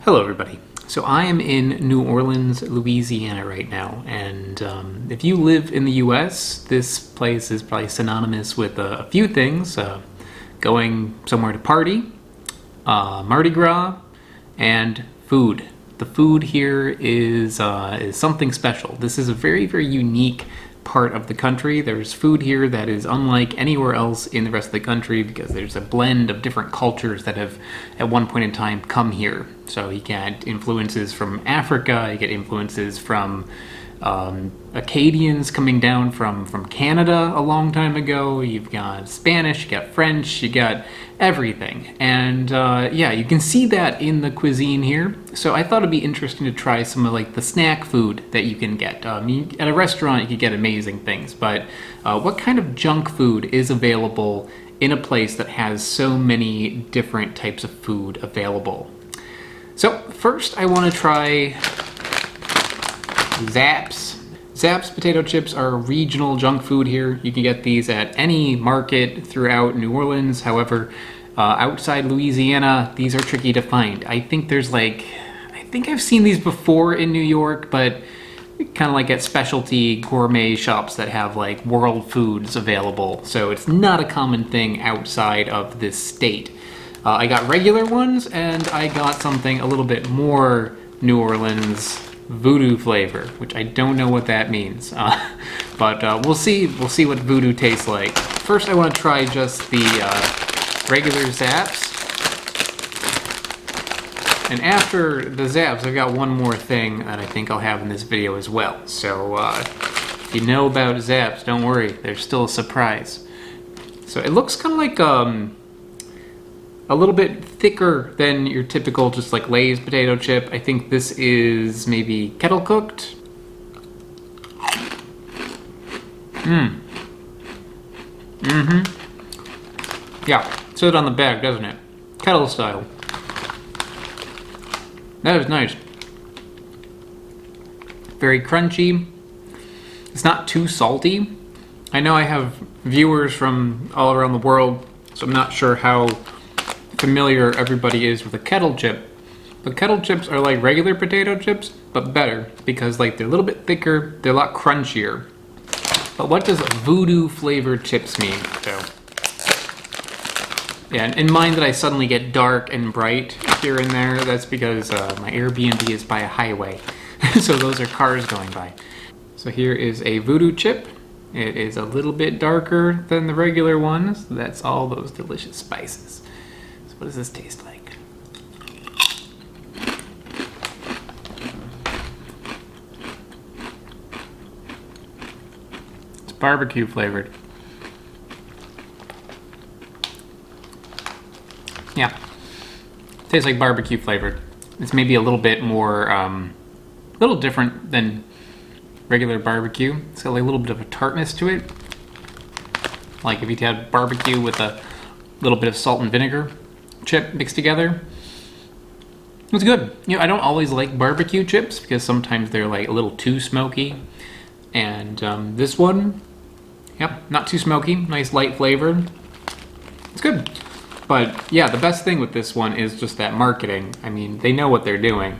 Hello everybody. So I am in New Orleans, Louisiana right now, and if you live in the US, this place is probably synonymous with a few things. Going somewhere to party, Mardi Gras, and food. The food here is something special. This is a very, very unique part of the country. There's food here that is unlike anywhere else in the rest of the country because there's a blend of different cultures that have at one point in time come here. So you get influences from Africa, you get influences from Acadians coming down from Canada a long time ago. You've got Spanish, you got French, you got everything. And yeah, you can see that in the cuisine here. So I thought it'd be interesting to try some of like the snack food that you can get. At a restaurant you can get amazing things, but what kind of junk food is available in a place that has so many different types of food available? So first I want to try Zapps. Zapps potato chips are regional junk food here. You can get these at any market throughout New Orleans. However, outside Louisiana, these are tricky to find. I think I've seen these before in New York, but kind of like at specialty gourmet shops that have like world foods available. So it's not a common thing outside of this state. I got regular ones, and I got something a little bit more New Orleans Voodoo flavor, which I don't know what that means, but we'll see what Voodoo tastes like. First I want to try just the regular Zapps, and after the Zapps I've got one more thing that I think I'll have in this video as well. So if you know about Zapps, don't worry, there's still a surprise. So it looks kind of like a little bit thicker than your typical just like Lay's potato chip. I think this is maybe kettle cooked. Yeah, says it on the bag, doesn't it? Kettle style. That is nice. Very crunchy. It's not too salty. I know I have viewers from all around the world, so I'm not sure how familiar everybody is with a kettle chip. But kettle chips are like regular potato chips, but better because like they're a little bit thicker, they're a lot crunchier. But what does Voodoo flavored chips mean? So yeah, in mind that I suddenly get dark and bright here and there, that's because my Airbnb is by a highway. So those are cars going by. So here is a Voodoo chip. It is a little bit darker than the regular ones. That's all those delicious spices. What does this taste like? It's barbecue flavored. Yeah, tastes like barbecue flavored. It's maybe a little bit more, a little different than regular barbecue. It's got like a little bit of a tartness to it. Like if you had barbecue with a little bit of salt and vinegar chip mixed together. It's good. You know, I don't always like barbecue chips because sometimes they're like a little too smoky. And this one, yep, not too smoky, nice light flavor. It's good. But yeah, the best thing with this one is just that marketing. I mean, they know what they're doing.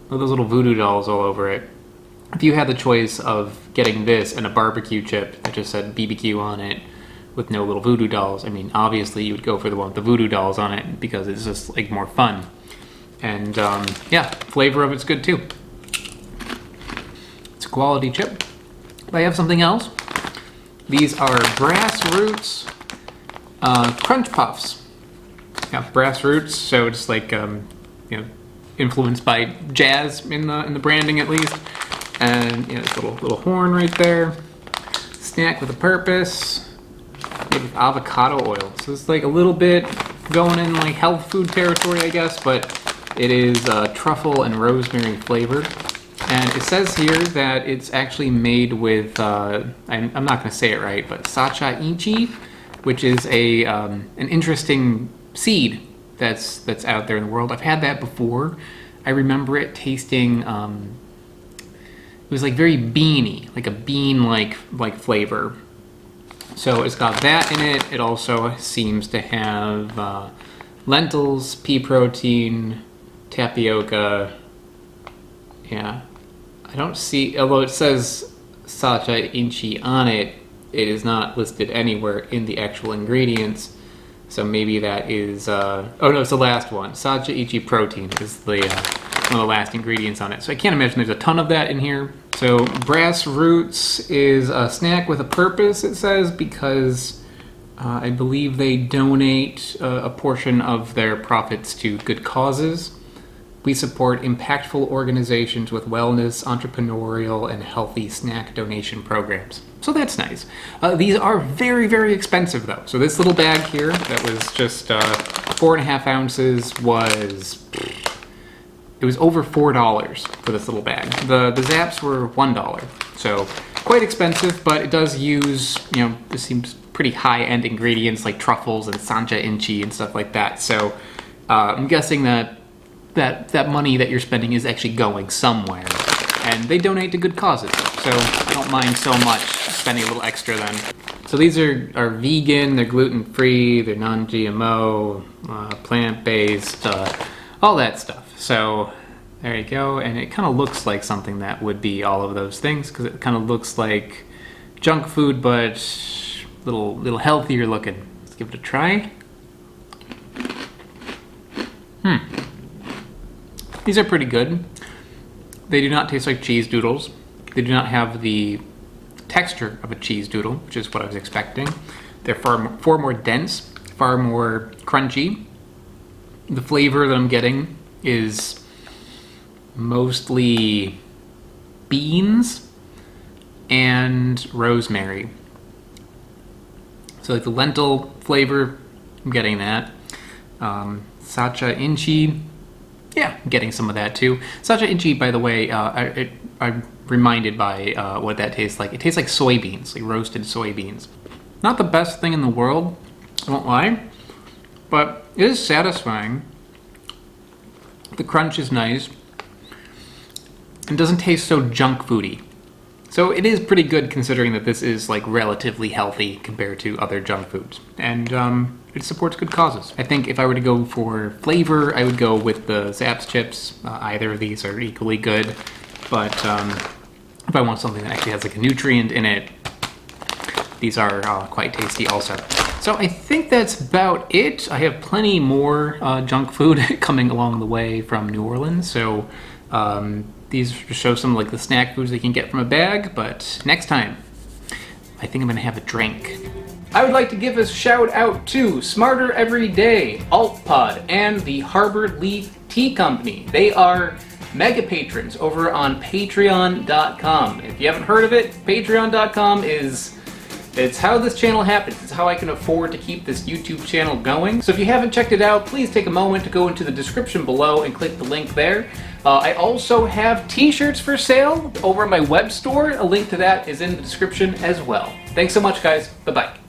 Look at those little voodoo dolls all over it. If you had the choice of getting this and a barbecue chip that just said BBQ on it, with no little voodoo dolls, I mean, obviously you would go for the one with the voodoo dolls on it because it's just like more fun. And yeah, flavor of it's good too. It's a quality chip. But I have something else. These are Grassroots Crunch Puffs. Yeah, Grassroots, so just like you know, influenced by jazz in the branding at least. And you know, this little horn right there. Snack with a purpose. With avocado oil, so it's like a little bit going in like health food territory, I guess, but it is truffle and rosemary flavored, and it says here that it's actually made with I'm not going to say it right, but sacha inchi, which is an interesting seed that's out there in the world. I've had that before. I remember it tasting it was like very beany, like a bean like flavor. So it's got that in it. It also seems to have lentils, pea protein, tapioca. Yeah, I don't see, although it says Sacha Inchi on it, it is not listed anywhere in the actual ingredients. So maybe that is, oh no, it's the last one. Sacha Ichi protein is the one of the last ingredients on it. So I can't imagine there's a ton of that in here. So Brass Roots is a snack with a purpose, it says, because I believe they donate a portion of their profits to good causes. We support impactful organizations with wellness, entrepreneurial, and healthy snack donation programs. So that's nice. These are very, very expensive though. So this little bag here that was just 4.5 ounces was, it was over $4 for this little bag. The Zapps were $1. So quite expensive, but it does use, you know, this seems pretty high-end ingredients like truffles and Sancha Inchi and stuff like that. So I'm guessing that money that you're spending is actually going somewhere. And they donate to good causes, so I don't mind so much spending a little extra then. So these are vegan, they're gluten-free, they're non-GMO, plant-based, all that stuff. So there you go, and it kind of looks like something that would be all of those things, because it kind of looks like junk food, but little healthier looking. Let's give it a try. These are pretty good. They do not taste like cheese doodles. They do not have the texture of a cheese doodle, which is what I was expecting. They're far more dense, far more crunchy. The flavor that I'm getting is mostly beans and rosemary. So like the lentil flavor, I'm getting that. Sacha Inchi, yeah, I'm getting some of that too. Sacha Inchi, by the way, I'm reminded by what that tastes like. It tastes like soybeans, like roasted soybeans. Not the best thing in the world, I won't lie, but it is satisfying. The crunch is nice. It doesn't taste so junk foody. So it is pretty good considering that this is like relatively healthy compared to other junk foods. And it supports good causes. I think if I were to go for flavor, I would go with the Zapps chips. Either of these are equally good. But if I want something that actually has like a nutrient in it, these are quite tasty also. So I think that's about it. I have plenty more junk food coming along the way from New Orleans. So these just show some like the snack foods they can get from a bag. But next time, I think I'm gonna have a drink. I would like to give a shout out to Smarter Every Day, AltPod, and the Harbor Leaf Tea Company. They are mega patrons over on patreon.com. If you haven't heard of it, patreon.com it's how this channel happens. It's how I can afford to keep this YouTube channel going. So if you haven't checked it out, please take a moment to go into the description below and click the link there. I also have t-shirts for sale over at my web store. A link to that is in the description as well. Thanks so much, guys. Bye-bye.